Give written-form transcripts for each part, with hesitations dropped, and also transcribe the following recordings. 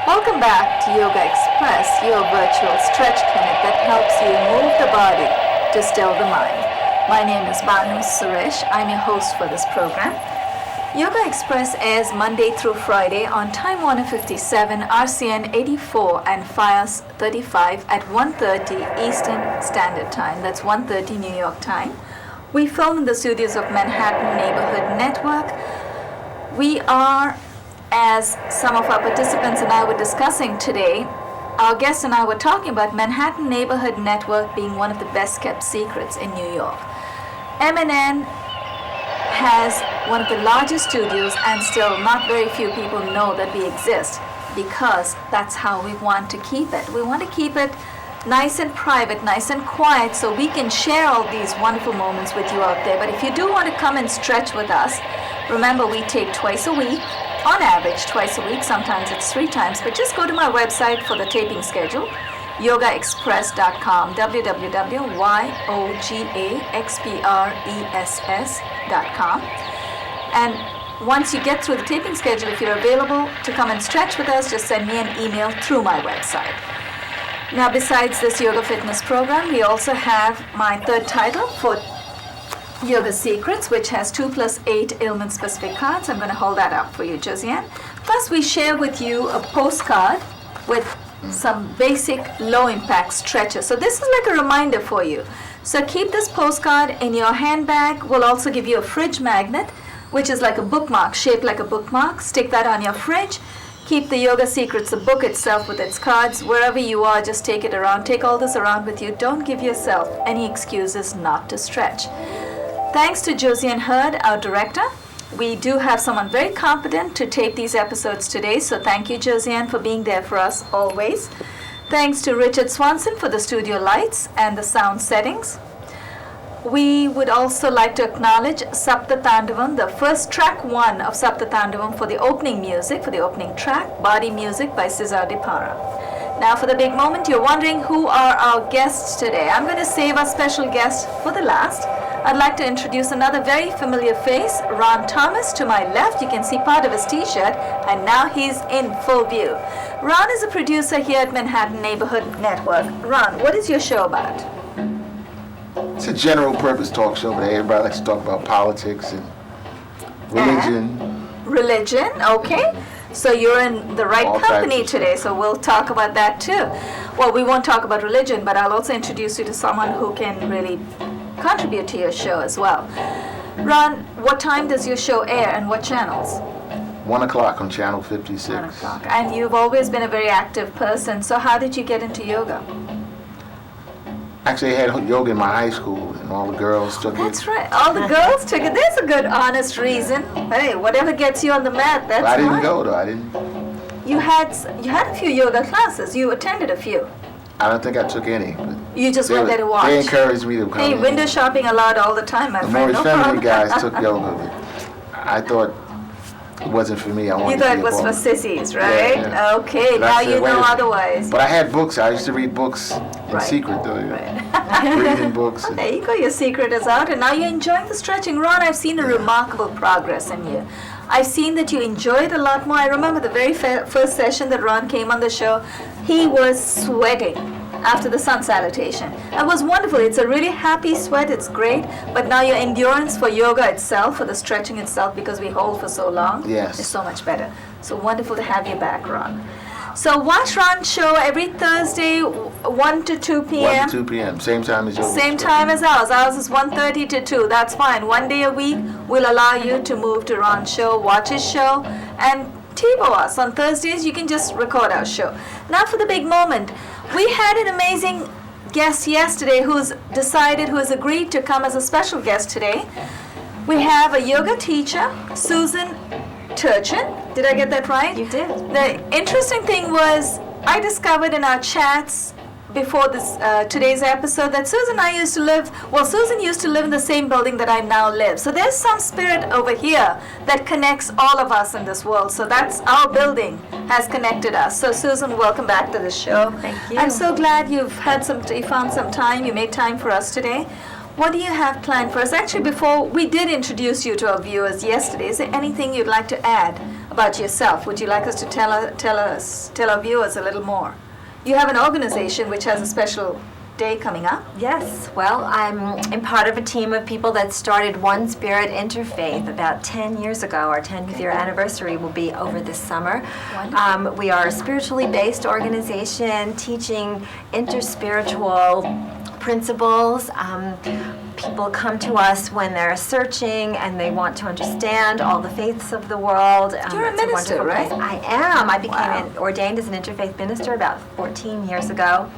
Welcome back to Yogaxpress, your virtual stretch clinic that helps you move the body to still the mind. My name is Banu Suresh. I'm your host for this program. Yogaxpress airs Monday through Friday on Time Warner 57, RCN 84 and FIOS 35 at 1:30 Eastern Standard Time. That's 1:30 New York time. We film in the studios of Manhattan Neighborhood Network. We are, as some of our participants and I were discussing today, our guest and I were talking about Manhattan Neighborhood Network being one of the best kept secrets in New York. MNN has one of the largest studios, and still not very few people know that we exist, because that's how we want to keep it. We want to keep it nice and private, nice and quiet, so we can share all these wonderful moments with you out there. But if you do want to come and stretch with us, remember we take twice a week, on average twice a week, sometimes it's 3 times, but just go to my website for the taping schedule, yogaxpress.com, www.yogaxpress.com. And once you get through the taping schedule, if you're available to come and stretch with us, just send me an email through my website. Now, besides this yoga fitness program, we also have my third title for Yoga Secrets, which has 2 + 8 ailment-specific cards. I'm going to hold that up for you, Josiane. Plus, we share with you a postcard with some basic low-impact stretches. So this is like a reminder for you. So keep this postcard in your handbag. We'll also give you a fridge magnet, which is like a bookmark, shaped like a bookmark. Stick that on your fridge. Keep the Yoga Secrets, the book itself with its cards, wherever you are, just take it around. Take all this around with you. Don't give yourself any excuses not to stretch. Thanks to Josiane Hurd, our director. We do have someone very competent to tape these episodes today, so thank you, Josiane, for being there for us always. Thanks to Richard Swanson for the studio lights and the sound settings. We would also like to acknowledge Sapta Tandavam, the first track 1 of Sapta Tandavam for the opening music, for the opening track, Body Music by Cesar de Para. Now for the big moment, you're wondering who are our guests today. I'm going to save our special guest for the last. I'd like to introduce another very familiar face, Ron Thomas. To my left, you can see part of his t-shirt, and now he's in full view. Ron is a producer here at Manhattan Neighborhood Network. Ron, what is your show about? It's a general purpose talk show, but everybody likes to talk about politics and religion. Religion, okay. So you're in the right company today, so we'll talk about that too. Well, we won't talk about religion, but I'll also introduce you to someone who can really contribute to your show as well. Ron, what time does your show air and what channels? 1 o'clock on channel 56. 1 o'clock. And you've always been a very active person, so how did you get into yoga? Actually, I had yoga in my high school, and all the girls took it. That's right. All the girls took it. There's a good, honest reason. Hey, whatever gets you on the mat, that's But I didn't fine. go, though. I didn't. You had a few yoga classes. You attended a few. I don't think I took any. But You just went there to watch. They encouraged me to come. Hey, window shopping allowed all the time, my The friend. more No feminine problem. guys took yoga, but I thought it wasn't for me. I wanted You to thought be it was a for woman. sissies, right? Yeah. Okay, But I now said, you wait a know minute. otherwise. But I had books. I used to read books in Right. secret, though. Right. Reading books. Well, there you go, your secret is out, and now you're enjoying the stretching. Ron, I've seen a remarkable progress in you. I've seen that you enjoy it a lot more. I remember the very first session that Ron came on the show, he was sweating after the sun salutation. It was wonderful. It's a really happy sweat. It's great. But now your endurance for yoga itself, for the stretching itself, because we hold for so long, Yes. is so much better. So wonderful to have you back, Ron. So watch Ron's show every Thursday, 1 to 2 p.m. 1 to 2 p.m. Same time as yours. Same time as ours. Ours is 1:30 to 2. That's fine. One day a week, we'll allow you to move to Ron's show, watch his show, and TiVo us. On Thursdays, you can just record our show. Now for the big moment. We had an amazing guest yesterday who has agreed to come as a special guest today. We have a yoga teacher, Susan Turchin. Did I get that right? You did. The interesting thing was I discovered in our chats before this today's episode that Susan used to live in the same building that I now live. So there's some spirit over here that connects all of us in this world. So that's our building has connected us. So Susan, welcome back to the show. Thank you. I'm so glad you found some time. You made time for us today. What do you have planned for us? Actually, before we did introduce you to our viewers yesterday, is there anything you'd like to add about yourself? Would you like us to tell our viewers a little more? You have an organization which has a special day coming up. Yes, well, I'm part of a team of people that started One Spirit Interfaith about 10 years ago. Our 10th year anniversary will be over this summer. We are a spiritually based organization teaching interspiritual principles. People come to us when they're searching and they want to understand all the faiths of the world. You're a minister, right? I am. I became ordained as an interfaith minister about 14 years ago.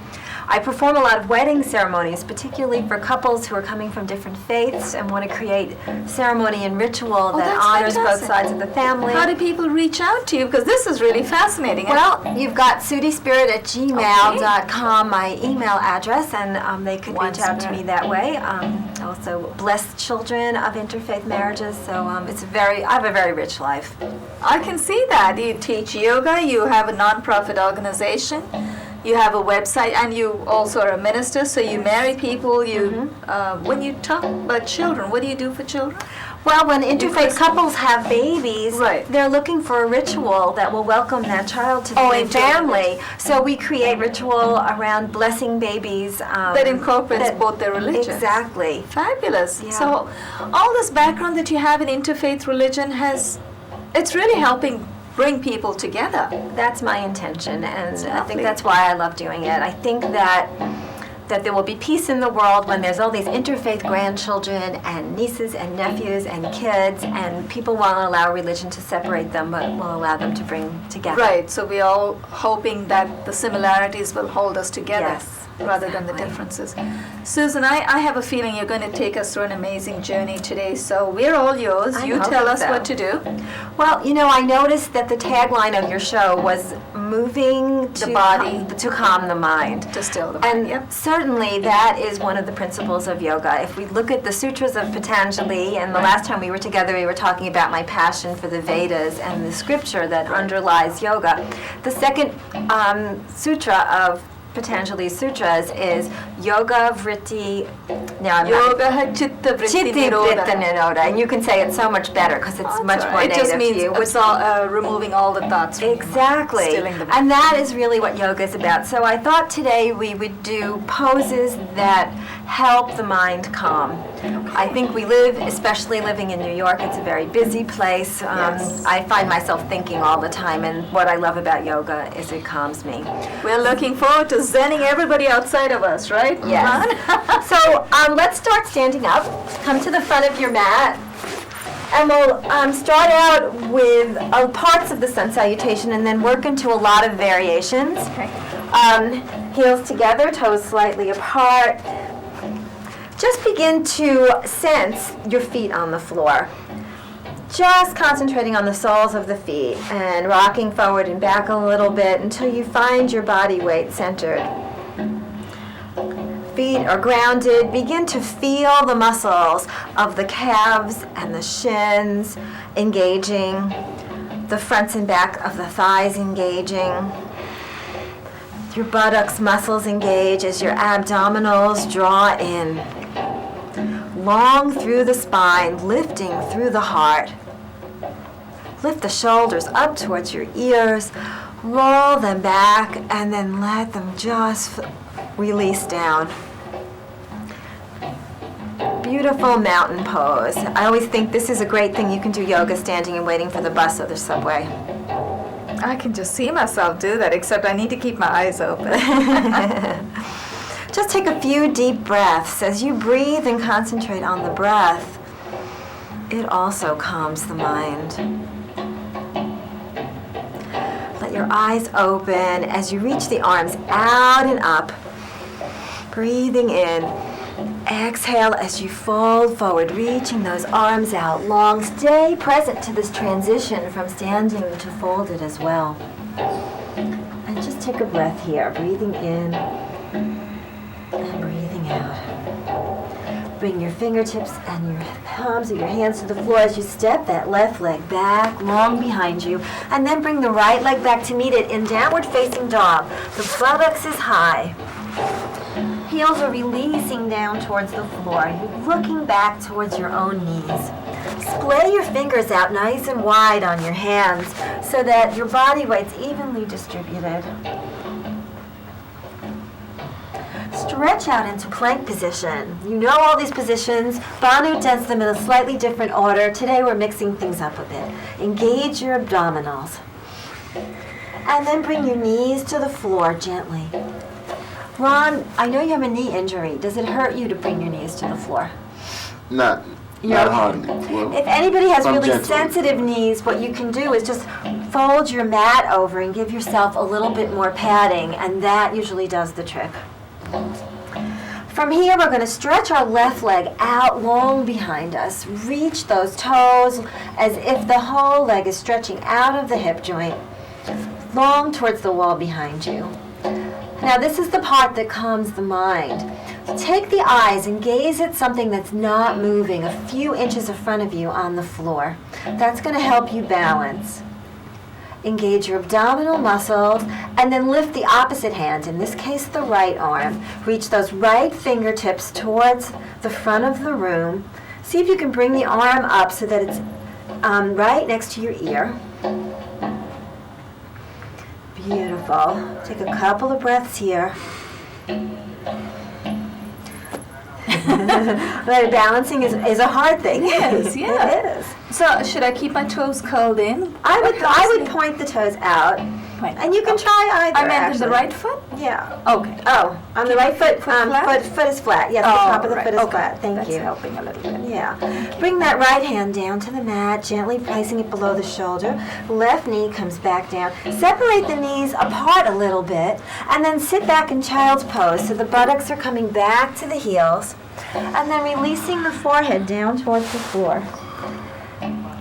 I perform a lot of wedding ceremonies, particularly for couples who are coming from different faiths and want to create ceremony and ritual that that's honors fantastic. both sides of the family. How do people reach out to you? Because this is really fascinating. Well, you've got sudispirit@gmail.com, my email address, and they could reach out to me that way. Also, blessed children of interfaith marriages, so I have a very rich life. I can see that. You teach yoga, you have a non-profit organization, you have a website, and you also are a minister, so you marry people. When you talk about children, what do you do for children? Well, when interfaith couples have babies, Right. they're looking for a ritual that will welcome that child to the new family. So we create ritual around blessing babies. That incorporates both their religions. Exactly. Fabulous. Yeah. So all this background that you have in interfaith religion it's really helping bring people together. That's my intention, and I lovely. think that's why I love doing it. I think that there will be peace in the world when there's all these interfaith grandchildren and nieces and nephews and kids, and people won't allow religion to separate them, but will allow them to bring together. Right, so we're all hoping that the similarities will hold us together. Yes, Rather than the exactly. differences. Susan, I have a feeling you're going to take us through an amazing journey today, so we're all yours. I'm You tell hoping us so. what to do. Well, I noticed that the tagline of your show was moving The body. to calm the mind. To still the mind. And Yep. certainly that is one of the principles of yoga. If we look at the sutras of Patanjali, and the last time we were together we were talking about my passion for the Vedas and the scripture that underlies yoga. The second sutra of Patanjali's sutras is Yoga Vritti. Now I'm not- Yoga Chitta Vritti Chitti Nirodha. Vritti Nirodha, and you can say it so much better because it's Oh, much that's more right. It native just means to you. it's all, removing all the thoughts. From Exactly. Stilling the And that is really what yoga is about. So I thought today we would do poses that help the mind calm. I think we live, especially living in New York, it's a very busy place. Yes. I find myself thinking all the time, and what I love about yoga is it calms me. We're looking forward to zenning everybody outside of us, right? Yes. Ron? So let's start standing up. Come to the front of your mat. And we'll start out with parts of the sun salutation and then work into a lot of variations. Okay. Heels together, toes slightly apart. Just begin to sense your feet on the floor. Just concentrating on the soles of the feet and rocking forward and back a little bit until you find your body weight centered. Feet are grounded. Begin to feel the muscles of the calves and the shins engaging, the fronts and back of the thighs engaging. Your buttocks muscles engage as your abdominals draw in. Long through the spine, lifting through the heart. Lift the shoulders up towards your ears. Roll them back and then let them just release down. Beautiful mountain pose. I always think this is a great thing you can do yoga standing and waiting for the bus or the subway. I can just see myself do that, except I need to keep my eyes open. Just take a few deep breaths. As you breathe and concentrate on the breath, it also calms the mind. Let your eyes open as you reach the arms out and up. Breathing in. Exhale as you fold forward, reaching those arms out long. Stay present to this transition from standing to folded as well. And just take a breath here, breathing in and breathing out. Bring your fingertips and your palms of your hands to the floor as you step that left leg back long behind you. And then bring the right leg back to meet it in downward facing dog. The buttocks is high. Heels are releasing down towards the floor. You're looking back towards your own knees. Splay your fingers out nice and wide on your hands so that your body weight's evenly distributed. Stretch out into plank position. You know all these positions. Banu does them in a slightly different order. Today we're mixing things up a bit. Engage your abdominals. And then bring your knees to the floor gently. Ron, I know you have a knee injury. Does it hurt you to bring your knees to the floor? Not Okay. hardly. Well, if anybody has I'm really gentle. sensitive knees, what you can do is just fold your mat over and give yourself a little bit more padding, and that usually does the trick. From here, we're going to stretch our left leg out long behind us. Reach those toes as if the whole leg is stretching out of the hip joint, long towards the wall behind you. Now, this is the part that calms the mind. Take the eyes and gaze at something that's not moving a few inches in front of you on the floor. That's going to help you balance. Engage your abdominal muscles and then lift the opposite hand, in this case the right arm. Reach those right fingertips towards the front of the room. See if you can bring the arm up so that it's right next to your ear. Beautiful. Take a couple of breaths here. But balancing is a hard thing. Yes, yeah. It is. So should I keep my toes curled in? I would point the toes out, Point. and you can try either. I meant actually. the right foot? Yeah. Okay. Oh, on the right foot, flat? foot is flat. Yes, the Oh, top of the right. foot is Okay. flat. Thank That's you. helping a little bit. Yeah. Bring that right hand down to the mat, gently placing it below the shoulder. Left knee comes back down. Separate the knees apart a little bit, and then sit back in child's pose so the buttocks are coming back to the heels, and then releasing the forehead down towards the floor.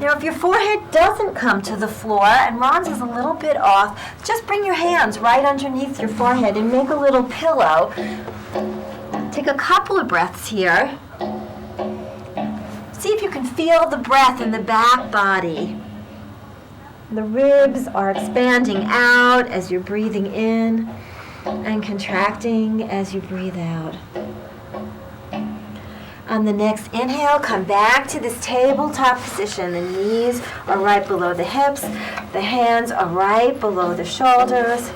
Now, if your forehead doesn't come to the floor and Ron's is a little bit off, just bring your hands right underneath your forehead and make a little pillow. Take a couple of breaths here. See if you can feel the breath in the back body. The ribs are expanding out as you're breathing in and contracting as you breathe out. On the next inhale, come back to this tabletop position. The knees are right below the hips. The hands are right below the shoulders.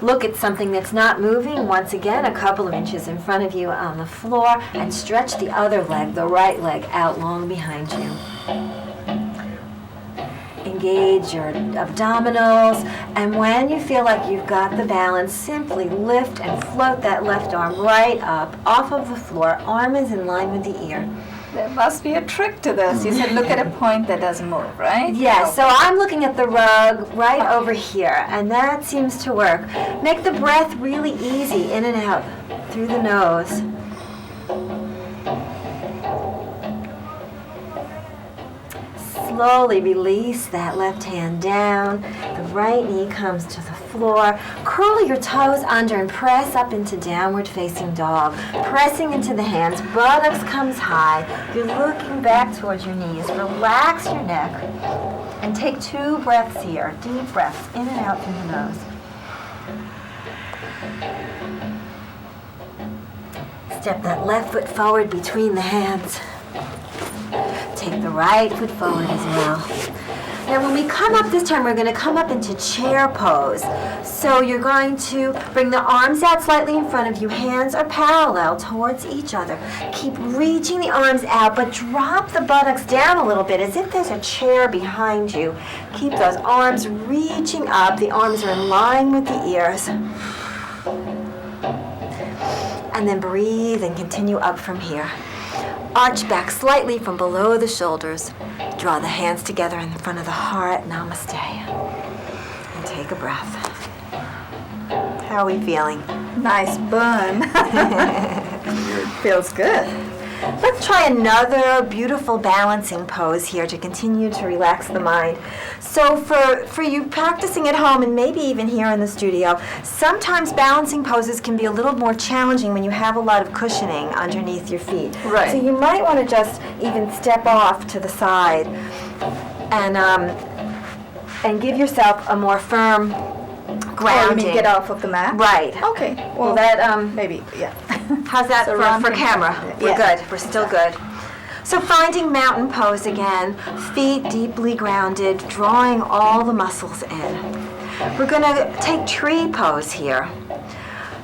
Look at something that's not moving. Once again, a couple of inches in front of you on the floor, and stretch the other leg, the right leg, out long behind you. Engage your abdominals, and when you feel like you've got the balance, simply lift and float that left arm right up off of the floor. Arm is in line with the ear. There must be a trick to this. You said look at a point that doesn't move, right? Yes, so I'm looking at the rug right over here, and that seems to work. Make the breath really easy, in and out, through the nose. Slowly release that left hand down. The right knee comes to the floor. Curl your toes under and press up into downward facing dog. Pressing into the hands, buttocks comes high. You're looking back towards your knees. Relax your neck and take 2 breaths here. Deep breaths in and out through the nose. Step that left foot forward between the hands. Take the right foot forward as well. Now when we come up this time, we're going to come up into chair pose. So you're going to bring the arms out slightly in front of you. Hands are parallel towards each other. Keep reaching the arms out, but drop the buttocks down a little bit as if there's a chair behind you. Keep those arms reaching up. The arms are in line with the ears. And then breathe and continue up from here. Arch back slightly from below the shoulders. Draw the hands together in front of the heart. Namaste. And take a breath. How are we feeling? Nice burn. Feels good. Let's try another beautiful balancing pose here to continue to relax the mind. So for you practicing at home and maybe even here in the studio, sometimes balancing poses can be a little more challenging when you have a lot of cushioning underneath your feet. Right. So you might want to just even step off to the side and give yourself a more firm grounding. Oh, you mean get off of the mat? Right. Okay. Well, that maybe, yeah. how's that So for round thing. camera? We're Yeah. good. We're still good. So finding mountain pose again, feet deeply grounded, drawing all the muscles in. We're going to take tree pose here.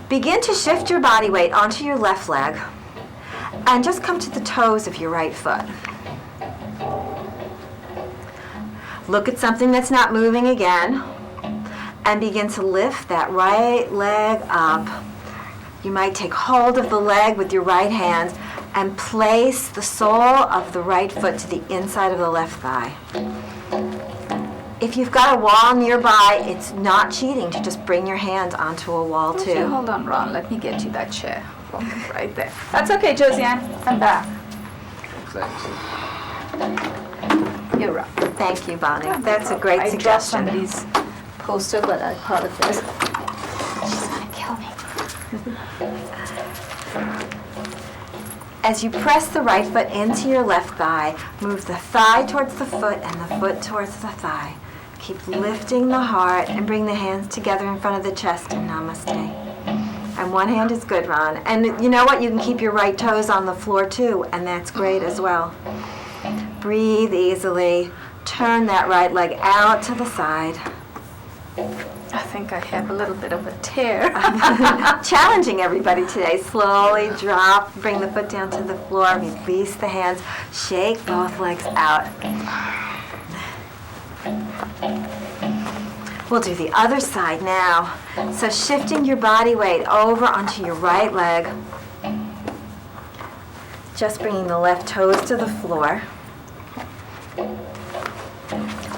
Begin to shift your body weight onto your left leg and just come to the toes of your right foot. Look at something that's not moving again and begin to lift that right leg up. You might take hold of the leg with your right hand and place the sole of the right foot to the inside of the left thigh. If you've got a wall nearby, it's not cheating to just bring your hand onto a wall Okay, too. hold on, Ron. Let me get you that chair. Right there. That's okay, Josiane. I'm back. Thanks. You're right. Thank you, Bonnie. That's a great I dropped suggestion. somebody's poster, but I thought of this. She's gonna kill me. As you press the right foot into your left thigh, move the thigh towards the foot and the foot towards the thigh. Keep lifting the heart and bring the hands together in front of the chest and namaste. And one hand is good, Ron. And you know what? You can keep your right toes on the floor too, and that's great as well. Breathe easily. Turn that right leg out to the side. I think I have a little bit of a tear. Challenging everybody today. Slowly drop, bring the foot down to the floor, release the hands, shake both legs out. We'll do the other side now. So shifting your body weight over onto your right leg. Just bringing the left toes to the floor.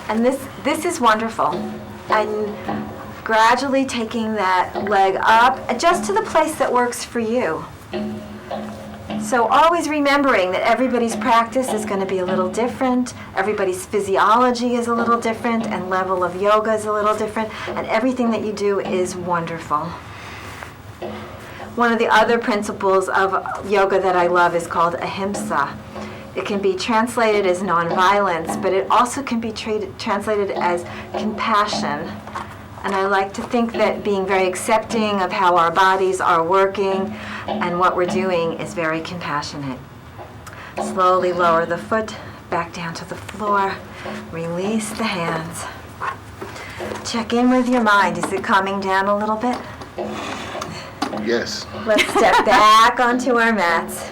And this is wonderful. And gradually taking that leg up just to the place that works for you. So always remembering that everybody's practice is going to be a little different, everybody's physiology is a little different, and level of yoga is a little different, and everything that you do is wonderful. One of the other principles of yoga that I love is called ahimsa. It can be translated as nonviolence, but it also can be translated as compassion. And I like to think that being very accepting of how our bodies are working and what we're doing is very compassionate. Slowly lower the foot back down to the floor. Release the hands. Check in with your mind. Is it calming down a little bit? Yes. Let's step back onto our mats.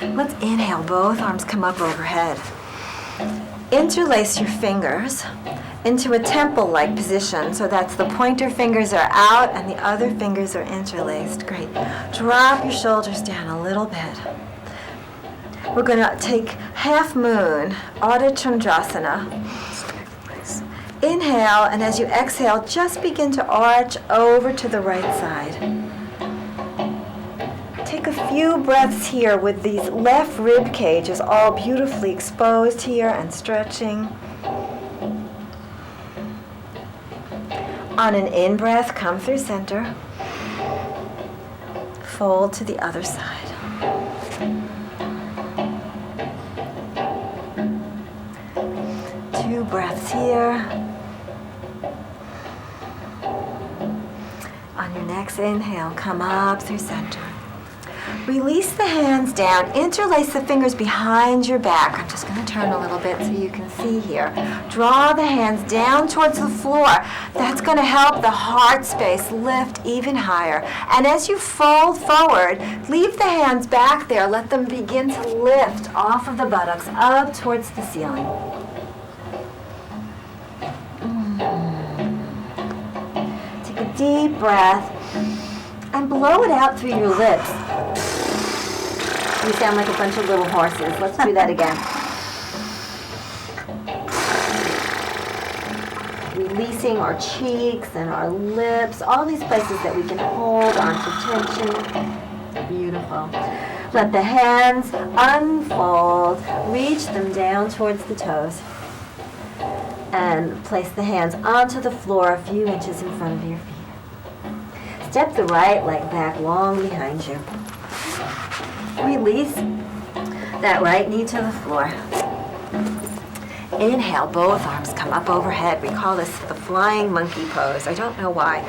Let's inhale. Both arms come up overhead. Interlace your fingers into a temple-like position. So that's the pointer fingers are out and the other fingers are interlaced. Great. Drop your shoulders down a little bit. We're going to take half moon, Ardha Chandrasana. Inhale, and as you exhale, just begin to arch over to the right side. Take a few breaths here with these left rib cages all beautifully exposed here and stretching. On an in-breath, come through center. Fold to the other side. Two breaths here. On your next inhale, come up through center. Release the hands down. Interlace the fingers behind your back. I'm just going to turn a little bit so you can see here. Draw the hands down towards the floor. That's going to help the heart space lift even higher. And as you fold forward, leave the hands back there. Let them begin to lift off of the buttocks up towards the ceiling. Take a deep breath and blow it out through your lips. You sound like a bunch of little horses. Let's do that again. Releasing our cheeks and our lips, all these places that we can hold onto tension. Beautiful. Let the hands unfold. Reach them down towards the toes. And place the hands onto the floor a few inches in front of your feet. Step the right leg back long behind you. Release that right knee to the floor. Inhale, both arms come up overhead. We call this the flying monkey pose. I don't know why.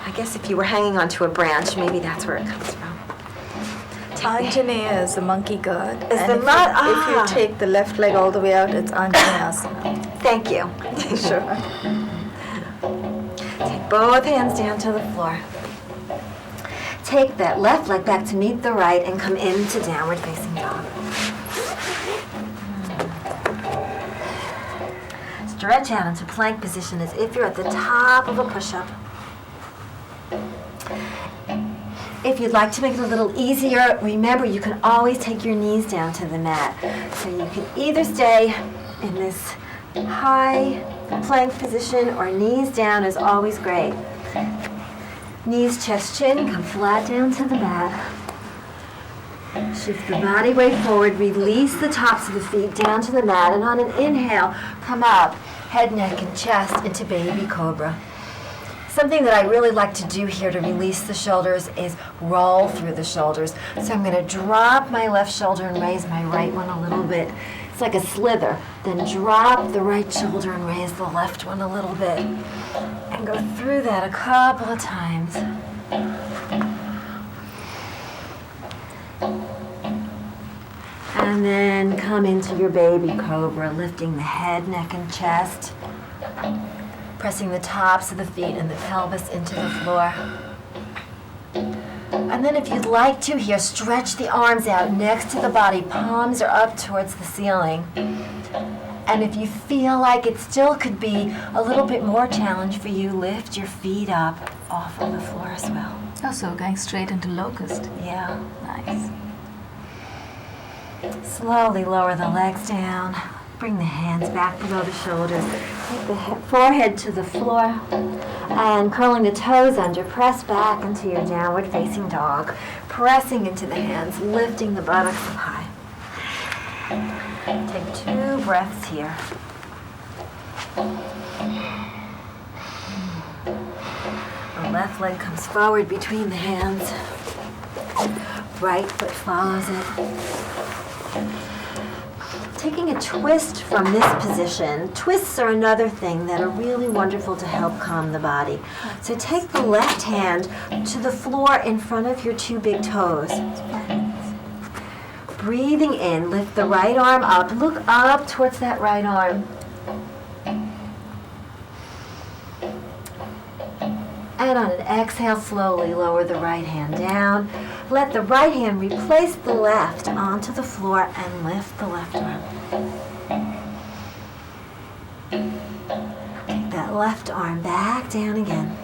I guess if you were hanging onto a branch, maybe that's where it comes from. Anjaneya is the monkey god. Is and if you take the left leg all the way out, it's Anjaneyasana. Thank you. Sure. Take both hands down to the floor. Take that left leg back to meet the right and come into downward facing dog. Stretch out into plank position as if you're at the top of a push-up. If you'd like to make it a little easier, remember you can always take your knees down to the mat. So you can either stay in this high plank position or knees down is always great. Knees, chest, chin, come flat down to the mat. Shift the body weight forward, release the tops of the feet down to the mat, and on an inhale, come up, head, neck, and chest into baby cobra. Something that I really like to do here to release the shoulders is roll through the shoulders. So I'm going to drop my left shoulder and raise my right one a little bit. It's like a slither. Then drop the right shoulder and raise the left one a little bit. And go through that a couple of times. And then come into your baby cobra, lifting the head, neck, and chest. Pressing the tops of the feet and the pelvis into the floor. And then if you'd like to here, stretch the arms out next to the body. Palms are up towards the ceiling. And if you feel like it still could be a little bit more challenge for you, lift your feet up off of the floor as well. Also going straight into locust. Yeah. Nice. Slowly lower the legs down. Bring the hands back below the shoulders. Take the forehead to the floor. And curling the toes under, press back into your downward facing dog. Pressing into the hands, lifting the buttocks up high. Take 2 breaths here. The left leg comes forward between the hands. Right foot follows it. Taking a twist from this position. Twists are another thing that are really wonderful to help calm the body. So take the left hand to the floor in front of your 2 big toes. Breathing in, lift the right arm up. Look up towards that right arm. And on an exhale, slowly lower the right hand down. Let the right hand replace the left onto the floor and lift the left arm. Take that left arm back down again.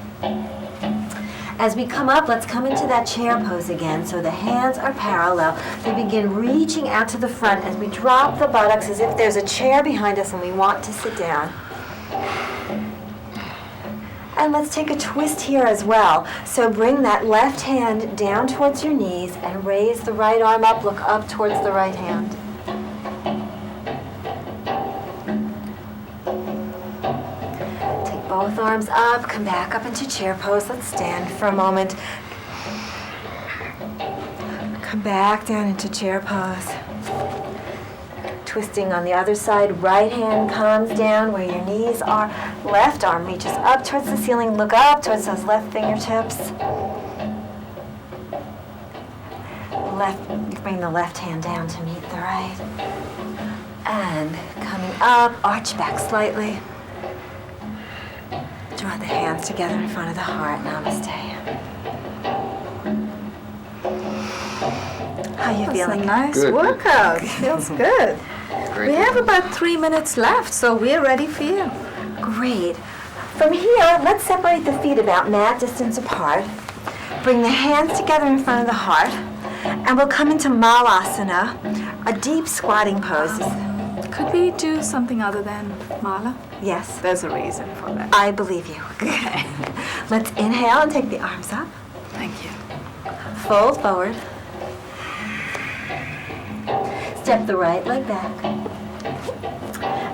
As we come up, let's come into that chair pose again. So the hands are parallel. We begin reaching out to the front as we drop the buttocks as if there's a chair behind us and we want to sit down. And let's take a twist here as well. So bring that left hand down towards your knees and raise the right arm up. Look up towards the right hand. Take both arms up. Come back up into chair pose. Let's stand for a moment. Come back down into chair pose. Twisting on the other side, right hand comes down where your knees are. Left arm reaches up towards the ceiling. Look up towards those left fingertips. bring the left hand down to meet the right. And coming up, arch back slightly. Draw the hands together in front of the heart. Namaste. How you That's feeling? a nice Good. workout. Feels good. Great. We have about 3 minutes left, so we're ready for you. Great. From here, let's separate the feet about mat distance apart. Bring the hands together in front of the heart. And we'll come into Malasana, a deep squatting pose. Could we do something other than Mala? Yes, There's a reason for that. I believe you. Okay. Let's inhale and take the arms up. Thank you. Fold forward. Step the right leg back.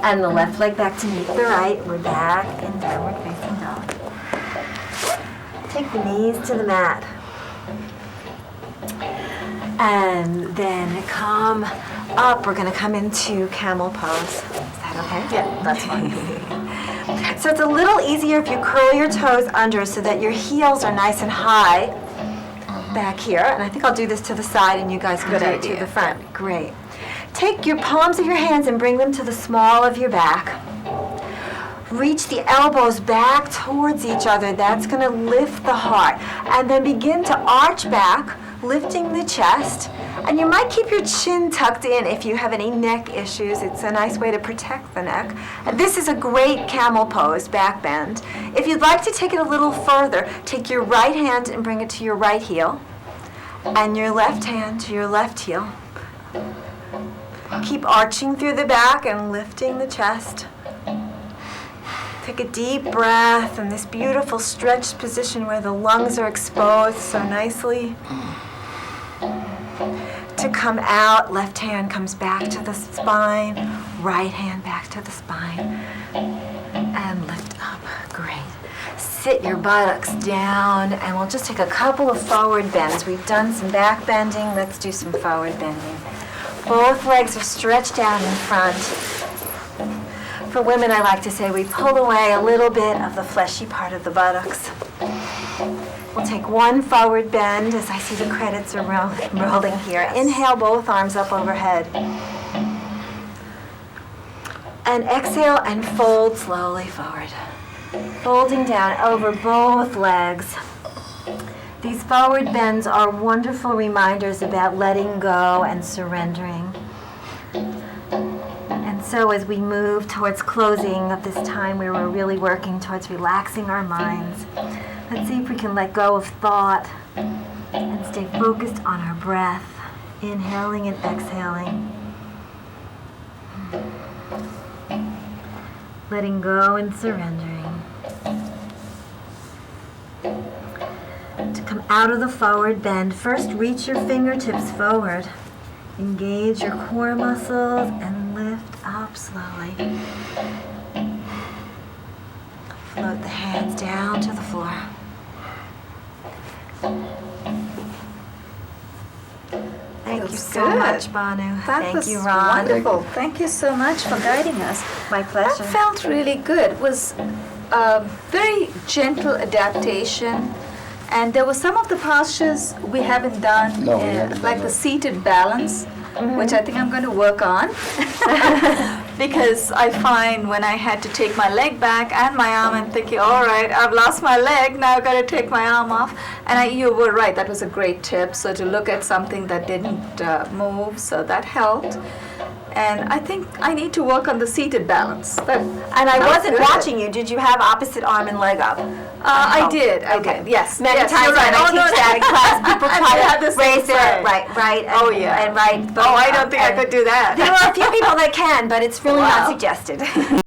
And the left leg back to meet the right. We're back in downward facing dog. Take the knees to the mat. And then come up. We're going to come into camel pose. Is that okay? Yeah, that's fine. So it's a little easier if you curl your toes under so that your heels are nice and high back here. And I think I'll do this to the side and you guys can Good do it to idea. the front. Great. Take your palms of your hands and bring them to the small of your back. Reach the elbows back towards each other. That's going to lift the heart. And then begin to arch back, lifting the chest. And you might keep your chin tucked in if you have any neck issues. It's a nice way to protect the neck. And this is a great camel pose, back bend. If you'd like to take it a little further, take your right hand and bring it to your right heel. And your left hand to your left heel. Keep arching through the back and lifting the chest. Take a deep breath in this beautiful stretched position where the lungs are exposed so nicely. To come out, left hand comes back to the spine, right hand back to the spine, and lift up. Great. Sit your buttocks down, and we'll just take a couple of forward bends. We've done some back bending. Let's do some forward bending. Both legs are stretched out in front. For women, I like to say we pull away a little bit of the fleshy part of the buttocks. We'll take one forward bend as I see the credits are rolling here. Inhale, both arms up overhead. And exhale and fold slowly forward. Folding down over both legs. These forward bends are wonderful reminders about letting go and surrendering. And so as we move towards closing of this time where we're really working towards relaxing our minds, let's see if we can let go of thought and stay focused on our breath, inhaling and exhaling. Letting go and surrendering. To come out of the forward bend, first reach your fingertips forward. Engage your core muscles and lift up slowly. Float the hands down to the floor. Thank you Feels so good. much, Banu. That Thank was you, Ron. wonderful. Thank you so much for guiding us. My That pleasure. felt really good. It was a very gentle adaptation. And there were some of the postures we haven't done, No, we haven't done like the that. seated balance, which I think I'm going to work on. Because I find when I had to take my leg back and my arm and thinking, all right, I've lost my leg, now I've got to take my arm off. And you were right, that was a great tip. So to look at something that didn't move, so that helped. And I think I need to work on the seated balance. And I wasn't watching you. Did you have opposite arm and leg up? I did, Okay. yes. Many yes, times you're when right. I Oh, teach no, that in class, people And try they have to the same raise their side. right, Oh, yeah. and right. Oh, I don't think I could do that. There are a few people that can, but it's really not Wow. suggested.